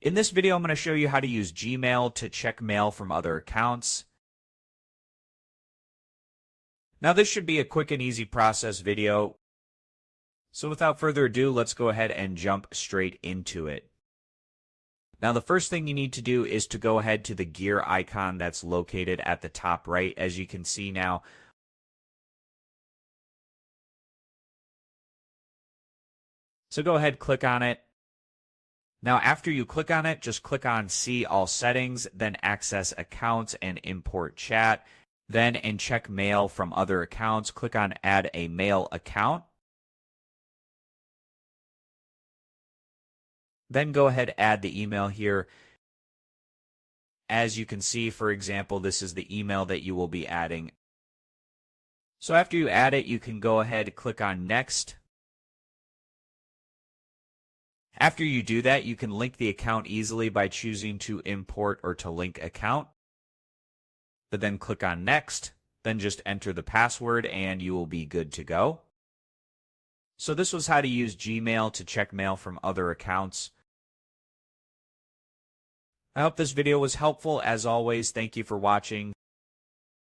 In this video, I'm going to show you how to use Gmail to check mail from other accounts. Now, this should be a quick and easy process video. So without further ado, let's go ahead and jump straight into it. Now, the first thing you need to do is to go ahead to the gear icon that's located at the top right, as you can see now. So go ahead, click on it. Now, after you click on it, just click on See All Settings, then Access Accounts and Import Chat. Then in Check Mail from Other Accounts, click on Add a Mail Account. Then go ahead, add the email here. As you can see, for example, this is the email that you will be adding. So after you add it, you can go ahead, click on Next. After you do that, you can link the account easily by choosing to import or to link account. But then click on Next, then just enter the password and you will be good to go. So this was how to use Gmail to check mail from other accounts. I hope this video was helpful. As always, thank you for watching.